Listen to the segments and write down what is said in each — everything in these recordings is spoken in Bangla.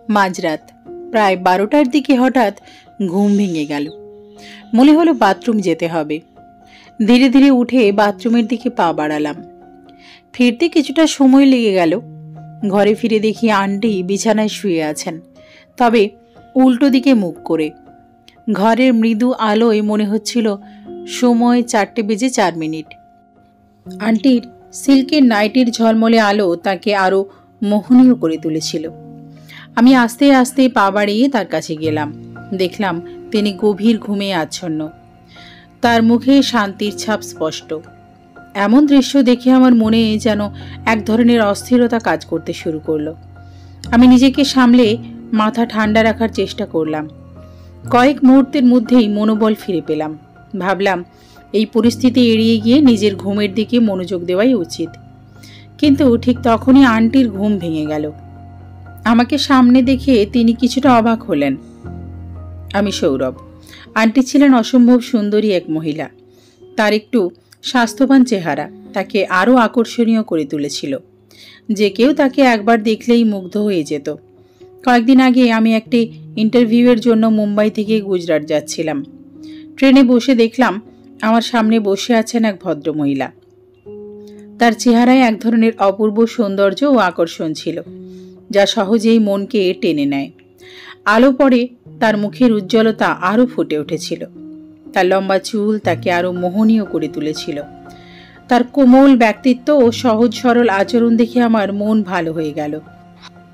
মাঝরাত প্রায় 12টার দিকে হঠাৎ ঘুম ভেঙে গেল। মনে হলো বাথরুম যেতে হবে। ধীরে ধীরে উঠে বাথরুমের দিকে পা বাড়ালাম। ফিরতে কিছুটা সময় লেগে গেল। ঘরে ফিরে দেখি আন্টি বিছানায় শুয়ে আছেন, তবে উল্টো দিকে মুখ করে। ঘরের মৃদু আলোয় মনে হচ্ছিল সময় 4:04। আন্টির সিল্কের নাইটির ঝলমলে আলো তাকে আরো মোহনীয় করে তুলেছিল। আমি আস্তে আস্তে পা বাড়িয়ে তার কাছে গেলাম। দেখলাম তিনি গভীর ঘুমে আচ্ছন্ন। তার মুখে শান্তির ছাপ স্পষ্ট। এমন দৃশ্য দেখে আমার মনে যেন এক ধরনের অস্থিরতা কাজ করতে শুরু করলো। আমি নিজেকে সামলে মাথা ঠান্ডা রাখার চেষ্টা করলাম। কয়েক মুহূর্তের মধ্যেই মনোবল ফিরে পেলাম। ভাবলাম এই পরিস্থিতি এড়িয়ে গিয়ে নিজের ঘুমের দিকে মনোযোগ দেওয়াই উচিত। কিন্তু ঠিক তখনই আন্টির ঘুম ভেঙে গেল। আমাকে সামনে দেখে তিনি কিছুটা অবাক হলেন। আমি সৌরভ। আন্টি ছিলেন অসম্ভব সুন্দরী এক মহিলা। তার একটু স্বাস্থ্যবান চেহারা তাকে আরও আকর্ষণীয় করে তুলেছিল। যে কেউ তাকে একবার দেখলেই মুগ্ধ হয়ে যেত। কয়েকদিন আগে আমি একটি ইন্টারভিউয়ের জন্য মুম্বাই থেকে গুজরাট যাচ্ছিলাম। ট্রেনে বসে দেখলাম আমার সামনে বসে আছেন এক ভদ্রমহিলা। তার চেহারায় এক ধরনের অপূর্ব সৌন্দর্য ও আকর্ষণ ছিল, যা সহজেই মনকে টেনে নেয়। আলো পড়ে তার মুখের উজ্জ্বলতা আরও ফুটে উঠেছিল। তার লম্বা চুল তাকে আরও মোহনীয় করে তুলেছিল। তার কোমল ব্যক্তিত্ব ও সহজ সরল আচরণ দেখে আমার মন ভালো হয়ে গেল।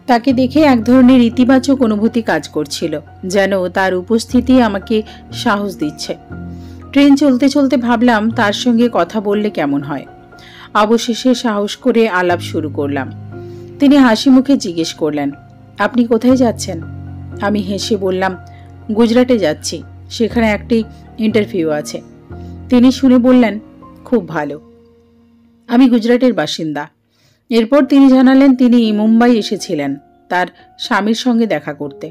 তাকে দেখে এক ধরনের ইতিবাচক অনুভূতি কাজ করছিল, যেন তার উপস্থিতি আমাকে সাহস দিচ্ছে। ট্রেন চলতে চলতে ভাবলাম তার সঙ্গে কথা বললে কেমন হয়। অবশেষে সাহস করে আলাপ শুরু করলাম। তিনি হাসি মুখে জিজ্ঞেস করলেন, আপনি কোথায় যাচ্ছেন? আমি হেসে বললাম, গুজরাটে যাচ্ছি, সেখানে একটি ইন্টারভিউ আছে। তিনি শুনে বললেন, খুব ভালো। আমি গুজরাটের বাসিন্দা। এরপর তিনি জানালেন তিনি মুম্বাই এসেছিলেন তার স্বামীর সঙ্গে দেখা করতে।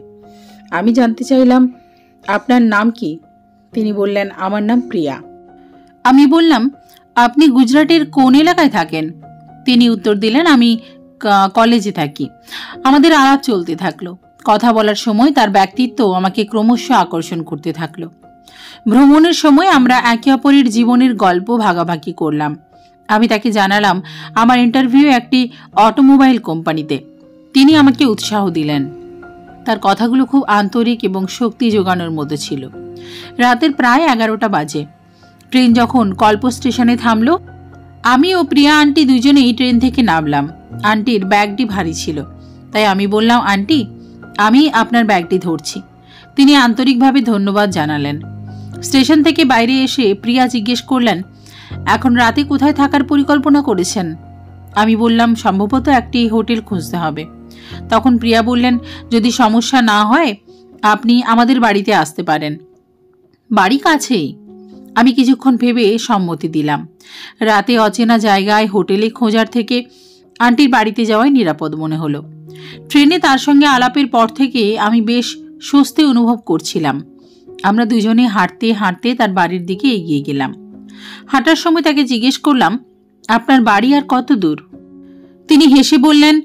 আমি জানতে চাইলাম, আপনার নাম কি? তিনি বললেন, আমার নাম প্রিয়া। আমি বললাম, আপনি গুজরাটের কোন এলাকায় থাকেন? তিনি উত্তর দিলেন, আমি কলেজে থাকি। আমাদের আলাপ চলতে থাকলো। কথা বলার সময় তার ব্যক্তিত্ব আমাকে ক্রমশ আকর্ষণ করতে থাকলো। ভ্রমণের সময় আমরা একে অপরের জীবনের গল্প ভাগাভাগি করলাম। আমি তাকে জানালাম আমার ইন্টারভিউ একটি অটোমোবাইল কোম্পানিতে। তিনি আমাকে উৎসাহ দিলেন। তার কথাগুলো খুব আন্তরিক এবং শক্তি যোগানোর মতো ছিল। রাতের প্রায় 11টা বাজে। ট্রেন যখন কল্প স্টেশনে থামলো, আমি ও প্রিয়া আন্টি দুজনেই ট্রেন থেকে নামলাম। আন্টির ব্যাগটি ভারী ছিল, তাই আমি বললাম, আন্টি, আমি আপনার ব্যাগটি ধরছি। তিনি আন্তরিকভাবে ধন্যবাদ জানালেন। স্টেশন থেকে বাইরে এসে প্রিয়া জিজ্ঞেস করলেন, এখন রাতে কোথায় থাকার পরিকল্পনা করেছেন? আমি বললাম, সম্ভবত একটি হোটেল খুঁজতে হবে। তখন প্রিয়া বললেন, যদি সমস্যা না হয় আপনি আমাদের বাড়িতে আসতে পারেন, বাড়ি কাছেই। আমি কিছুক্ষণ ভেবে সম্মতি দিলাম। রাতে অচেনা জায়গায় হোটেলে খোঁজার থেকে আন্টির বাড়িতে যাওয়াই নিরাপদ মনে হলো। ট্রেনে তার সঙ্গে আলাপের পর থেকে আমি বেশ স্বস্তি অনুভব করছিলাম। আমরা দুজনে হাঁটতে হাঁটতে তার বাড়ির দিকে এগিয়ে গেলাম। হাঁটার সময় তাকে জিজ্ঞেস করলাম, আপনার বাড়ি আর কত দূর? তিনি হেসে বললেন,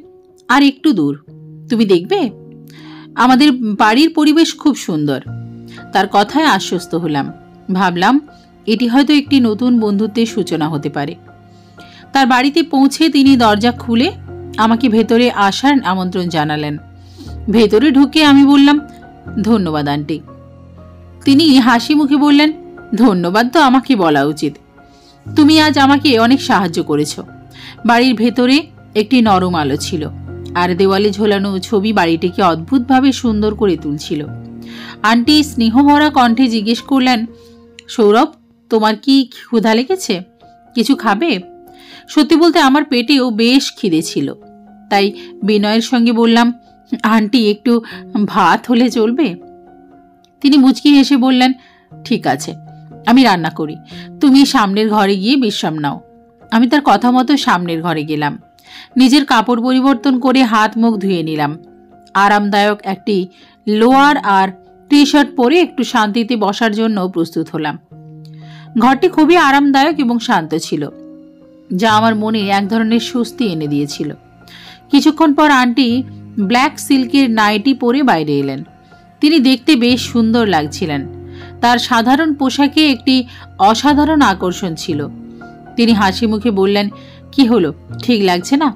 আর একটু দূর, তুমি দেখবে। আমাদের বাড়ির পরিবেশ খুব সুন্দর। তার কথায় আশ্বস্ত হলাম। ভাবলাম এটি হয়তো একটি নতুন বন্ধুত্বের সূচনা হতে পারে। তার বাড়িতে পৌঁছে তিনি দরজা খুলে আমাকে ভেতরে আসার আমন্ত্রণ জানালেন। ভেতরে ঢুকে আমি বললাম, ধন্যবাদ আন্টি। তিনি হাসি মুখে বললেন, ধন্যবাদ তো আমাকে বলা উচিত। তুমি আজ আমাকে অনেক সাহায্য করেছ। বাড়ির ভেতরে একটি নরম আলো ছিল, আর দেওয়ালে ঝোলানো ছবি বাড়িটিকে অদ্ভুতভাবে সুন্দর করে তুলছিল। আন্টি স্নেহভরা কণ্ঠে জিজ্ঞেস করলেন, সৌরভ, তোমার কি ক্ষুধা লেগেছে? কিছু খাবে? সত্যি বলতে আমার পেটেও বেশ খিদে ছিল, তাই বিনয়ের সঙ্গে বললাম, আন্টি, একটু ভাত হলে চলবে? তিনি মুচকি হেসে বললেন, ঠিক আছে, আমি রান্না করি, তুমি সামনের ঘরে গিয়ে বিশ্রাম নাও। আমি তার কথা মতো সামনের ঘরে গেলাম। নিজের কাপড় পরিবর্তন করে হাত মুখ ধুয়ে নিলাম। আরামদায়ক একটি লোয়ার আর টি শার্ট পরে একটু শান্তিতে বসার জন্য প্রস্তুত হলাম। ঘরটি খুবই আরামদায়ক এবং শান্ত ছিল, যা আমার মনে এক ধরনের স্বস্তি এনে দিয়েছিল। কিছুক্ষণ পর আন্টি ব্ল্যাক সিল্কের নাইটি পরে বাইরে এলেন। তিনি দেখতে বেশ সুন্দর লাগছিলেন। তার সাধারণ পোশাকে একটি অসাধারণ আকর্ষণ ছিল। তিনি হাসি মুখে বললেন, কি হলো, ঠিক লাগছে না?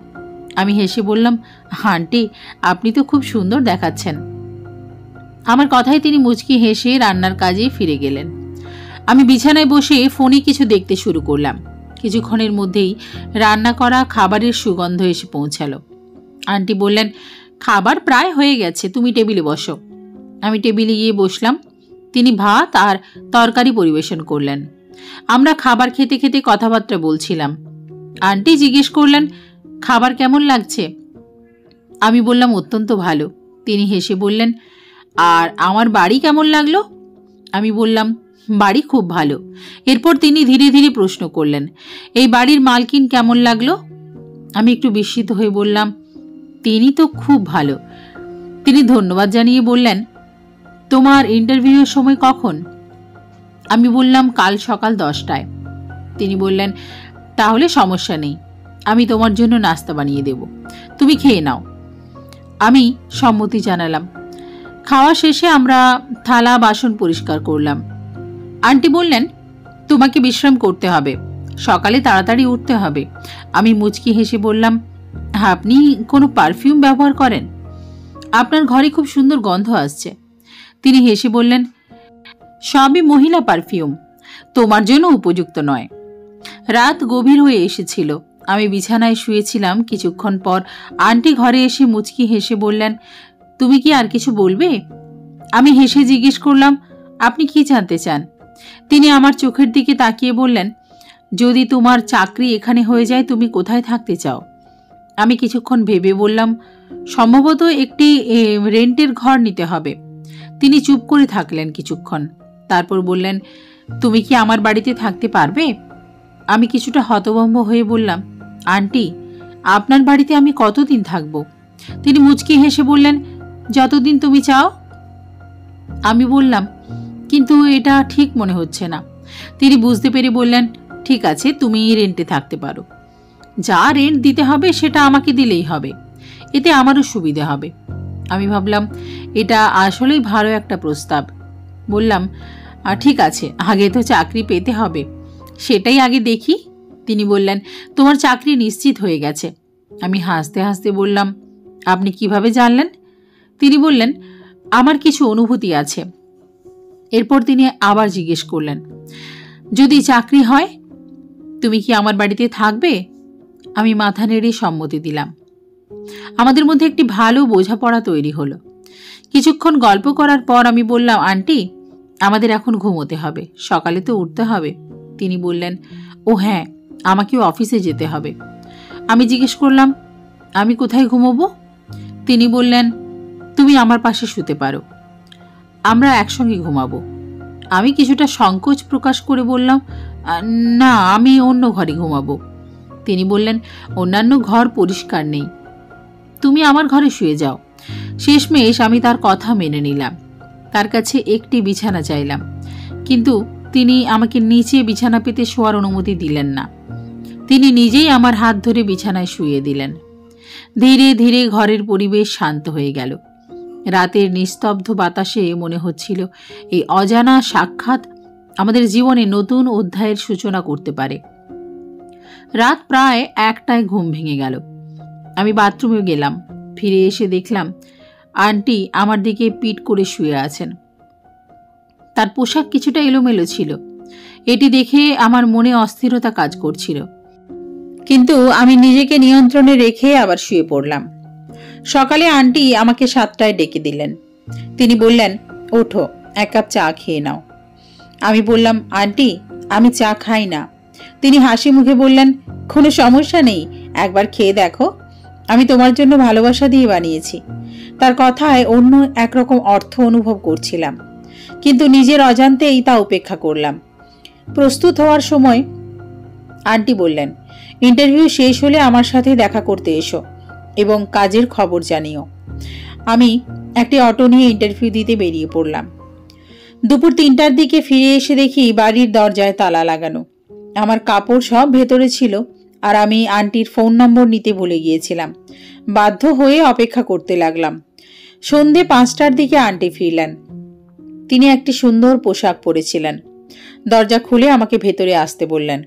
আমি হেসে বললাম, আন্টি, আপনি তো খুব সুন্দর দেখাচ্ছেন। আমার কথায় তিনি মুচকি হেসে রান্নার কাজে ফিরে গেলেন। আমি বিছানায় বসে ফোনে কিছু দেখতে শুরু করলাম। কিছুক্ষণের মধ্যেই রান্না করা খাবারের সুগন্ধ এসে পৌঁছালো। আন্টি বললেন, খাবার প্রায় হয়ে গেছে, তুমি টেবিলে বসো। আমি টেবিলে গিয়ে বসলাম। তিনি ভাত আর তরকারি পরিবেশন করলেন। আমরা খাবার খেতে খেতে কথাবার্তা বলছিলাম। আন্টি জিজ্ঞেস করলেন, খাবার কেমন লাগছে? আমি বললাম, অত্যন্ত ভালো। তিনি হেসে বললেন, আর আমার বাড়ি কেমন লাগলো? আমি বললাম, বাড়ি খুব ভালো। এরপর তিনি ধীরে ধীরে প্রশ্ন করলেন, এই বাড়ির মালকিন কেমন লাগলো? আমি একটু বিস্মিত হয়ে বললাম, তিনি তো খুব ভালো। তিনি ধন্যবাদ জানিয়ে বললেন, তোমার ইন্টারভিউয়ের সময় কখন? আমি বললাম, কাল সকাল 10টায়। তিনি বললেন, তাহলে সমস্যা নেই, আমি তোমার জন্য নাস্তা বানিয়ে দেব, তুমি খেয়ে নাও। আমি সম্মতি জানালাম। খাওয়া শেষে আমরা থালা বাসন পরিষ্কার করলাম। আন্টি বললেন, তোমাকে বিশ্রাম করতে হবে, সকালে তাড়াতাড়ি উঠতে হবে। আমি মুচকি হেসে বললাম, আপনি কোনো পারফিউম ব্যবহার করেন? আপনার ঘরে খুব সুন্দর গন্ধ আসছে। তিনি হেসে বললেন, সবই মহিলা পারফিউম, তোমার জন্য উপযুক্ত নয়। রাত গভীর হয়ে এসেছিল। আমি বিছানায় শুয়েছিলাম। কিছুক্ষণ পর আন্টি ঘরে এসে মুচকি হেসে বললেন, তুমি কি আর কিছু বলবে? আমি হেসে জিজ্ঞেস করলাম, আপনি কি জানতে চান? তিনি আমার চোখের দিকে তাকিয়ে বললেন, যদি তোমার চাকরি এখানে হয়ে যায়, তুমি কোথায় থাকতে চাও? আমি কিছুক্ষণ ভেবে বললাম, সম্ভবত একটি রেন্টের ঘর নিতে হবে। তিনি চুপ করে থাকলেন কিছুক্ষণ, তারপর বললেন, তুমি কি আমার বাড়িতে থাকতে পারবে? আমি কিছুটা হতভম্ব হয়ে বললাম, আন্টি, আপনার বাড়িতে আমি কতদিন থাকব? তিনি মুচকি হেসে বললেন, যতদিন তুমি চাও। আমি বললাম, কিন্তু এটা ঠিক মনে হচ্ছে না। তিনি বুঝতে পেরে বললেন, ঠিক আছে, তুমি রেন্টে থাকতে পারো। যা রেন্ট দিতে হবে সেটা আমাকে দিলেই হবে, এতে আমারও সুবিধে হবে। আমি ভাবলাম, এটা আসলেই ভালো একটা প্রস্তাব। বললাম, ঠিক আছে, আগে তো চাকরি পেতে হবে, সেটাই আগে দেখি। তিনি বললেন, তোমার চাকরি নিশ্চিত হয়ে গেছে। আমি হাসতে হাসতে বললাম, আপনি কিভাবে জানলেন? তিনি বললেন, আমার কিছু অনুভূতি আছে। এরপর তিনি আবার জিজ্ঞেস করলেন, যদি চাকরি হয়, তুমি কি আমার বাড়িতে থাকবে? আমি মাথা নেড়ে সম্মতি দিলাম। আমাদের মধ্যে একটি ভালো বোঝাপড়া তৈরি হলো। কিছুক্ষণ গল্প করার পর আমি বললাম, আন্টি, আমাদের এখন ঘুমোতে হবে, সকালে তো উঠতে হবে। তিনি বললেন, ও হ্যাঁ, আমাকেও অফিসে যেতে হবে। আমি জিজ্ঞেস করলাম, আমি কোথায় ঘুমোবো? তিনি বললেন, তুমি আমার পাশে শুতে পারো, আমরা একসঙ্গে ঘুমাবো। আমি কিছুটা সংকোচ প্রকাশ করে বললাম, না, আমি অন্য ঘরে ঘুমাবো। তিনি বললেন, অন্যান্য ঘর পরিষ্কার নেই, তুমি আমার ঘরে শুয়ে যাও। শেষমেশ আমি তার কথা মেনে নিলাম। তার কাছে একটি বিছানা চাইলাম, কিন্তু তিনি আমাকে নিচে বিছানা পেতে শোয়ার অনুমতি দিলেন না। তিনি নিজেই আমার হাত ধরে বিছানায় শুইয়ে দিলেন। ধীরে ধীরে ঘরের পরিবেশ শান্ত হয়ে গেল। রাতের নিস্তব্ধ বাতাসে মনে হচ্ছিল এই অজানা সাক্ষাৎ আমাদের জীবনে নতুন অধ্যায়ের সূচনা করতে পারে। রাত প্রায় 1টায় ঘুম ভেঙে গেল। আমি বাথরুমে গেলাম। ফিরে এসে দেখলাম আন্টি আমার দিকে পিঠ করে শুয়ে আছেন। তার পোশাক কিছুটা এলোমেলো ছিল। এটি দেখে আমার মনে অস্থিরতা কাজ করছিল, কিন্তু আমি নিজেকে নিয়ন্ত্রণে রেখে আবার শুয়ে পড়লাম। সকালে আন্টি আমাকে 7টায় ডেকে দিলেন। তিনি বললেন, ওঠো, 1 কাপ চা খেয়ে নাও। আমি বললাম, আন্টি, আমি চা খাই না। তিনি হাসি মুখে বললেন, কোনো সমস্যা নেই, একবার খেয়ে দেখো, আমি তোমার জন্য ভালোবাসা দিয়ে বানিয়েছি। তার কথায় অন্য একরকম অর্থ অনুভব করছিলাম, কিন্তু নিজের অজান্তেই তা উপেক্ষা করলাম। প্রস্তুত হওয়ার সময় আন্টি বললেন, ইন্টারভিউ শেষ হলে আমার সাথে দেখা করতে এসো এবং কাজের খবর জানিও। আমি একটি অটো নিয়ে ইন্টারভিউ দিতে বেরিয়ে পড়লাম। দুপুর 3টার দিকে ফিরে এসে দেখি বাড়ির দরজায় তালা লাগানো। আমার কাপড় সব ভেতরে ছিল, আর আমি আন্টির ফোন নম্বর নিতে ভুলে গিয়েছিলাম। বাধ্য হয়ে অপেক্ষা করতে লাগলাম। সন্ধে 5টার দিকে আন্টি ফিরলেন। তিনি একটি সুন্দর পোশাক পরেছিলেন। দরজা খুলে আমাকে ভেতরে আসতে বললেন।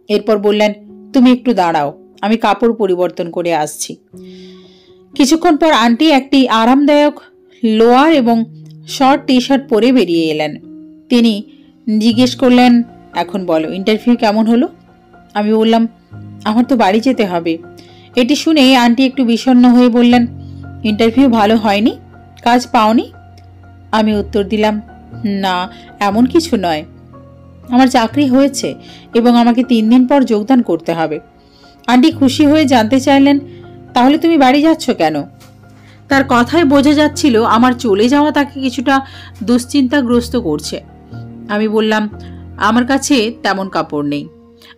এরপর বললেন, তুমি একটু দাঁড়াও, আমি কাপড় পরিবর্তন করে আসছি। কিছুক্ষণ পর আন্টি একটি আরামদায়ক লোয়ার এবং শর্ট টি শার্ট পরে বেরিয়ে এলেন। তিনি জিজ্ঞেস করলেন, এখন বলো ইন্টারভিউ কেমন হলো? আমি বললাম, আমার তো বাড়ি যেতে হবে। এটি শুনে আন্টি একটু বিষণ্ণ হয়ে বললেন, ইন্টারভিউ ভালো হয়নি? কাজ পাওনি? আমি উত্তর দিলাম, না, এমন কিছু নয়। আমার চাকরি হয়েছে এবং আমাকে 3 দিন পর যোগদান করতে হবে। আন্টি খুশি হয়ে জানতে চাইলেন, তাহলে তুমি বাড়ি যাচ্ছ কেন? তার কথায় বোঝা যাচ্ছিল আমার চলে যাওয়া তাকে কিছুটা দুশ্চিন্তাগ্রস্ত করছে। আমি বললাম, আমার কাছে তেমন কাপড় নেই,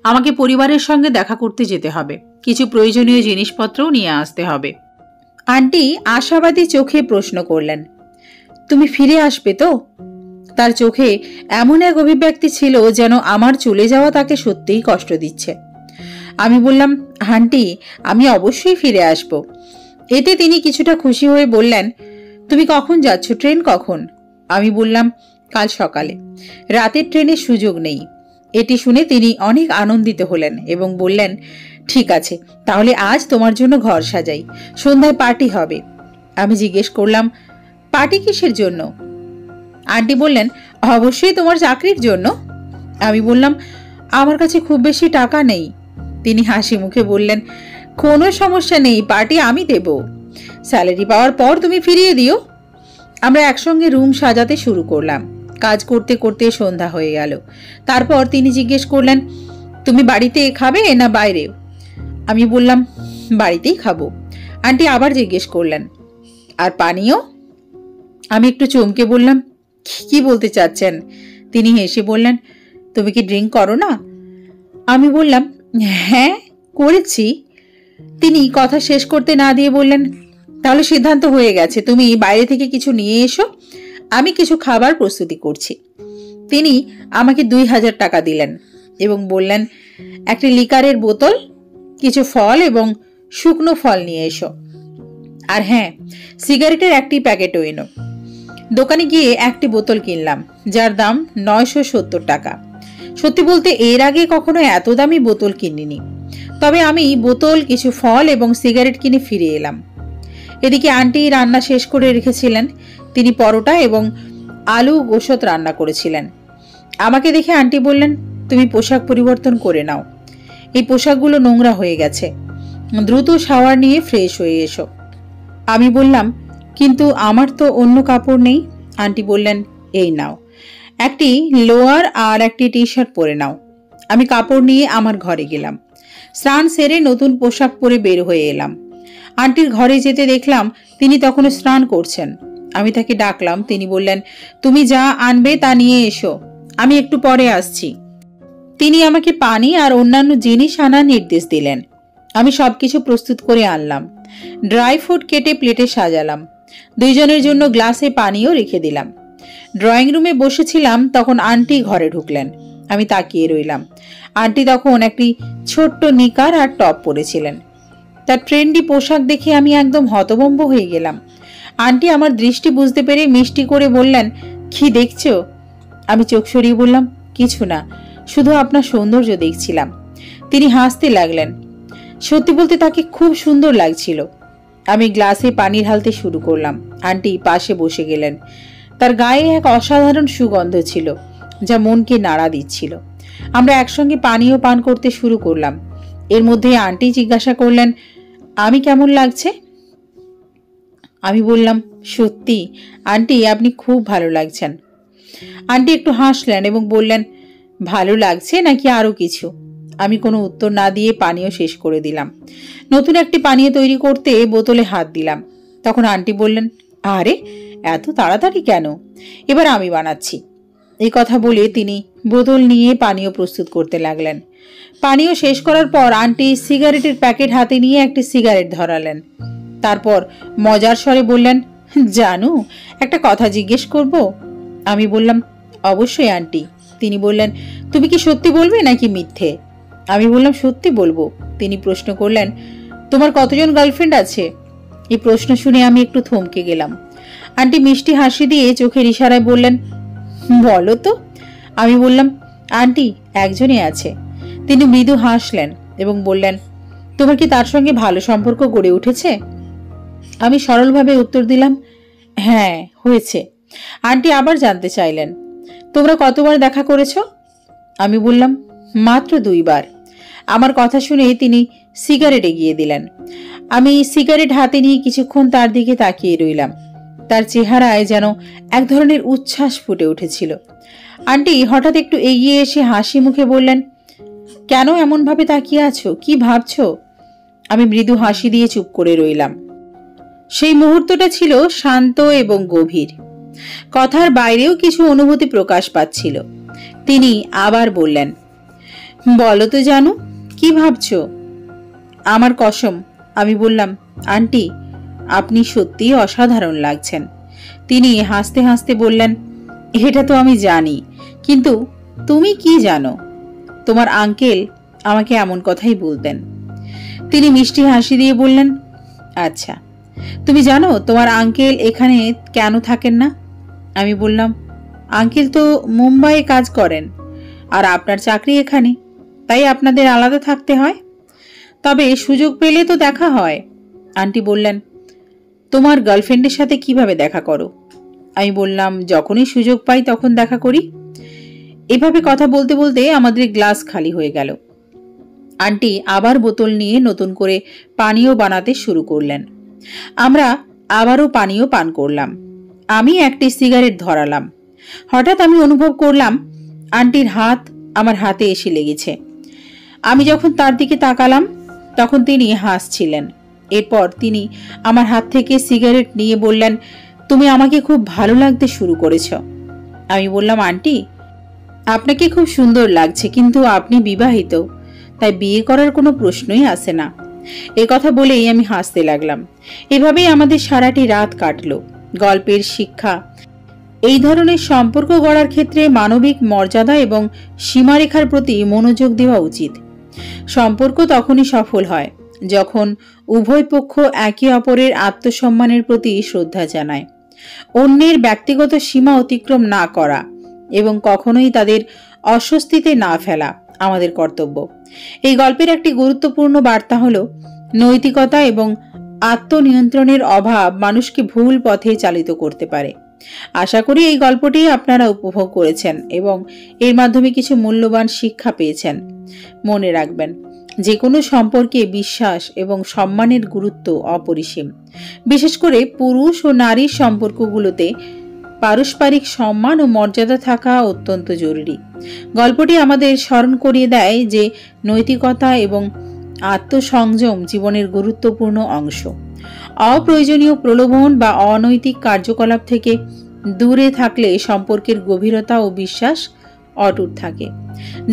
আমাকে পরিবারের সঙ্গে দেখা করতে যেতে হবে, কিছু প্রয়োজনীয় জিনিসপত্রও নিয়ে আসতে হবে। আন্টি আশাবাদী চোখে প্রশ্ন করলেন, তুমি ফিরে আসবে তো? তার চোখে এমন এক অভিব্যক্তি ছিল যেন আমার চলে যাওয়া তাকে সত্যিই কষ্ট দিচ্ছে। আমি বললাম, আন্টি, আমি অবশ্যই ফিরে আসব। এতে তিনি কিছুটা খুশি হয়ে বললেন, তুমি কখন যাচ্ছ? ট্রেন কখন? আমি বললাম, কাল সকালে। রাতের ট্রেনের সুযোগ নেই। এটি শুনে তিনি অনেক আনন্দিত হলেন এবং বললেন, ঠিক আছে, তাহলে আজ তোমার জন্য ঘর সাজাই, সন্ধ্যায় পার্টি হবে। আমি জিজ্ঞেস করলাম, পার্টি কিসের জন্য? আন্টি বললেন, অবশ্যই তোমার চাকরির জন্য। আমি বললাম, আমার কাছে খুব বেশি টাকা নেই। তিনি হাসি মুখে বললেন, কোনো সমস্যা নেই, পার্টি আমি দেব। স্যালারি পাওয়ার পর তুমি ফিরিয়ে দিও। আমরা একসঙ্গে রুম সাজাতে শুরু করলাম। কাজ করতে করতে সন্ধ্যা হয়ে গেল। তারপর তিনি জিজ্ঞেস করলেন, তুমি বাড়িতে খাবে না বাইরে? আমি বললাম, বাড়িতেই খাবো। আন্টি আবার জিজ্ঞেস করলেন, আর পানীয়? আমি একটু চমকে বললাম, কি বলতে চাচ্ছেন? তিনি হেসে বললেন, তুমি কি ড্রিঙ্ক করো না? আমি বললাম, হ্যাঁ, করেছি। তিনি কথা শেষ করতে না দিয়ে বললেন, তাহলে সিদ্ধান্ত হয়ে গেছে, তুমি বাইরে থেকে কিছু নিয়ে এসো, আমি কিছু খাবার প্রস্তুতি করছি। তিনি আমাকে 2000 টাকা দিলেন এবং বললেন, একটি লিকারের বোতল, কিছু ফল এবং শুকনো ফল নিয়ে এসো। আর হ্যাঁ, সিগারেটের একটি প্যাকেটও এনো। দোকানে গিয়ে একটি বোতল কিনলাম, যার দাম 970 টাকা। সত্যি বলতে এর আগে কখনো এত দামি বোতল কিনিনি। তবে আমি বোতল, কিছু ফল এবং সিগারেট কিনে ফিরে এলাম। এদিকে আন্টি রান্না শেষ করে রেখেছিলেন। তিনি পরোটা এবং আলু গোশত রান্না করেছিলেন। আমাকে দেখে আন্টি বললেন, তুমি পোশাক পরিবর্তন করে নাও, এই পোশাকগুলো নোংরা হয়ে গেছে, দ্রুত শাওয়ার নিয়ে ফ্রেশ হয়ে এসো। আমি বললাম, কিন্তু আমার তো অন্য কাপড় নেই। আন্টি বললেন, এই নাও, একটি লোয়ার আর একটি টি শার্ট পরে নাও। আমি কাপড় নিয়ে আমার ঘরে গেলাম। স্নান সেরে নতুন পোশাক পরে বের হয়ে এলাম। আন্টির ঘরে যেতে দেখলাম তিনি তখনও স্নান করছেন। আমি তাকে ডাকলাম। তিনি বললেন, তুমি যা আনবে তা নিয়ে এসো, আমি একটু পরে আসছি। তিনি আমাকে পানি আর অন্যান্য জিনিস আনার নির্দেশ দিলেন। আমি সবকিছু প্রস্তুত করে আনলাম। ড্রাই ফ্রুট কেটে প্লেটে সাজালাম। 2 জনের জন্য গ্লাসে পানিও রেখে দিলাম। ড্রয়িং রুমে বসেছিলাম, তখন আন্টি ঘরে ঢুকলেন। আমি তাকিয়ে রইলাম। আন্টি তখন একটি ছোট্ট নিকার আর টপ পরেছিলেন। তার ট্রেন্ডি পোশাক দেখে আমি একদম হতভম্ব হয়ে গেলাম। আন্টি আমার দৃষ্টি বুঝতে পেরে মিষ্টি করে বললেন, কি দেখছো? আমি চোখ সরিয়ে বললাম, কিছু না, শুধু আপনার সৌন্দর্য দেখছিলাম। তিনি হাসতে লাগলেন। সত্যি বলতে তাকে খুব সুন্দর লাগছিল। আমি গ্লাসে পানি ঢালতে শুরু করলাম। আন্টি পাশে বসে গেলেন। তার গায়ে এক অসাধারণ সুগন্ধ ছিল, যা মনকে নাড়া দিচ্ছিল। আমরা একসঙ্গে পানীয় পান করতে শুরু করলাম। এর মধ্যে আন্টি জিজ্ঞাসা করলেন, আমি কেমন লাগছে? আমি বললাম, সত্যি আন্টি, আপনি খুব ভালো লাগছেন। আন্টি একটু হাসলেন এবং বললেন, ভালো লাগছে নাকি আরো কিছু? আমি কোনো উত্তর না দিয়ে পানীয় শেষ করে দিলাম। নতুন একটি পানীয় তৈরি করতে বোতলে হাত দিলাম। তখন আন্টি বললেন, আরে এত তাড়াতাড়ি কেন? এবার আমি বানাচ্ছি। এই কথা বলে তিনি বোতল নিয়ে পানীয় প্রস্তুত করতে লাগলেন। পানীয় শেষ করার পর আন্টি সিগারেটের প্যাকেট হাতে নিয়ে একটি সিগারেট ধরালেন। তারপর মজার স্বরে বললেন, জানু, একটা কথা জিজ্ঞেস করব? আমি বললাম, অবশ্যই আন্টি। তিনি বললেন, তুমি কি সত্যি বলবে নাকি মিথ্যে? আমি বললাম, সত্যি বলবো। তিনি প্রশ্ন করলেন, তোমার কতজন গার্লফ্রেন্ড আছে? এই প্রশ্ন শুনে আমি একটু থমকে গেলাম। আন্টি মিষ্টি হাসি দিয়ে চোখের ইশারায় বললেন, বলো তো। আমি বললাম, আন্টি একজনই আছে। তিনি মৃদু হাসলেন এবং বললেন, তোমার কি তার সঙ্গে ভালো সম্পর্ক গড়ে উঠেছে? আমি সরলভাবে উত্তর দিলাম, হ্যাঁ হয়েছে। আন্টি আবার জানতে চাইলেন, তোমরা কতবার দেখা করেছো? আমি বললাম, মাত্র 2 বার। আমার কথা শুনে তিনি সিগারেট এগিয়ে দিলেন। আমি সিগারেট হাতে নিয়ে কিছুক্ষণ তার দিকে তাকিয়ে রইলাম। তার চেহারায় যেন এক ধরনের উচ্ছ্বাস ফুটে উঠেছিল। আন্টি হঠাৎ একটু এগিয়ে এসে হাসি মুখে বললেন, কেন এমনভাবে তাকিয়ে আছো? কি ভাবছো? আমি মৃদু হাসি দিয়ে চুপ করে রইলাম। সেই মুহূর্তটা ছিল শান্ত এবং গভীর। কথার বাইরেও কিছু অনুভূতি প্রকাশ পাচ্ছিল। তিনি আবার বললেন, বলো তো জানু, কি ভাবছো? আমার কসম। আমি বললাম, আন্টি আপনি সত্যিই অসাধারণ লাগছেন। তিনি হাসতে হাসতে বললেন, এটা তো আমি জানি, কিন্তু তুমি কি জানো? তোমার আঙ্কেল আমাকে এমন কথাই বলতেন। তিনি মিষ্টি হাসি দিয়ে বললেন, আচ্ছা তুমি জানো তোমার আঙ্কেল এখানে কেন থাকেন না? আমি বললাম, আঙ্কেল তো মুম্বাইয়ে কাজ করেন, আর আপনার চাকরি এখানে, তাই আপনাদের আলাদা থাকতে হয়। তবে সুযোগ পেলে তো দেখা হয়। আন্টি বললেন, তোমার গার্লফ্রেন্ডের সাথে কিভাবে দেখা করো? আমি বললাম, যখনই সুযোগ পাই তখন দেখা করি। এভাবে কথা বলতে বলতে আমাদের গ্লাস খালি হয়ে গেল। আন্টি আবার বোতল নিয়ে নতুন করে পানীয় বানাতে শুরু করলেন। আমরা আবারও পানীয় পান করলাম। আমি একটি সিগারেট ধরালাম। হঠাৎ আমি অনুভব করলাম আন্টির হাত আমার হাতে এসে লেগেছে। আমি যখন তার দিকে তাকালাম তখন তিনি হাসছিলেন। এরপর তিনি আমার হাত থেকে সিগারেট নিয়ে বললেন, তুমি আমাকে খুব ভালো লাগতে শুরু করেছ। আমি বললাম, আন্টি আপনাকে খুব সুন্দর লাগছে, কিন্তু আপনি বিবাহিত, তাই বিয়ে করার কোনো প্রশ্নই আসে না। এ কথা বলেই আমি হাসতে লাগলাম। এভাবেই আমাদের সারাটি রাত কাটলো। গল্পের শিক্ষা, এই ধরনের সম্পর্ক গড়ার ক্ষেত্রে মানবিক মর্যাদা এবং সীমারেখার প্রতি মনোযোগ দেওয়া উচিত। সম্পর্ক তখনই সফল হয় যখন উভয় পক্ষ একে অপরের আত্মসম্মানের প্রতি শ্রদ্ধা জানায়, অন্যের ব্যক্তিগত সীমা অতিক্রম না করা এবং কখনোই তাদের অস্বস্তিতে না ফেলা আমাদের কর্তব্য। এই গল্পের একটি গুরুত্বপূর্ণ বার্তা হলো, নৈতিকতা এবং আত্মনিয়ন্ত্রণের অভাব মানুষকে ভুল পথে চালিত করতে পারে। আশা করি এই গল্পটি আপনারা উপভোগ করেছেন এবং এর মাধ্যমে কিছু মূল্যবান শিক্ষা পেয়েছেন। মনে রাখবেন, যে কোনো সম্পর্কে বিশ্বাস এবং সম্মানের গুরুত্ব অপরিসীম। বিশেষ করে পুরুষ ও নারীর সম্পর্কগুলোতে পারস্পরিক সম্মান ও মর্যাদা থাকা অত্যন্ত জরুরি। গল্পটি আমাদের স্মরণ করিয়ে দেয় যে নৈতিকতা এবং আত্মসংযম জীবনের গুরুত্বপূর্ণ অংশ। অপ্রয়োজনীয় প্রলোভন বা অনৈতিক কার্যকলাপ থেকে দূরে থাকলে সম্পর্কের গভীরতা ও বিশ্বাস অটুট থাকে।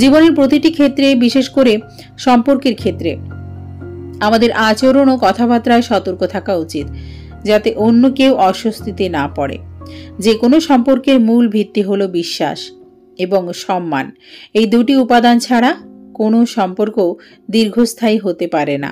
জীবনের প্রতিটি ক্ষেত্রে, বিশেষ করে সম্পর্কের ক্ষেত্রে, আমাদের আচরণ ও কথাবার্তায় সতর্ক থাকা উচিত, যাতে অন্য কেউ অস্বস্তিতে না পড়ে। যে কোনো সম্পর্কের মূল ভিত্তি হলো বিশ্বাস এবং সম্মান। এই দুটি উপাদান ছাড়া কোনো সম্পর্ক দীর্ঘস্থায়ী হতে পারে না।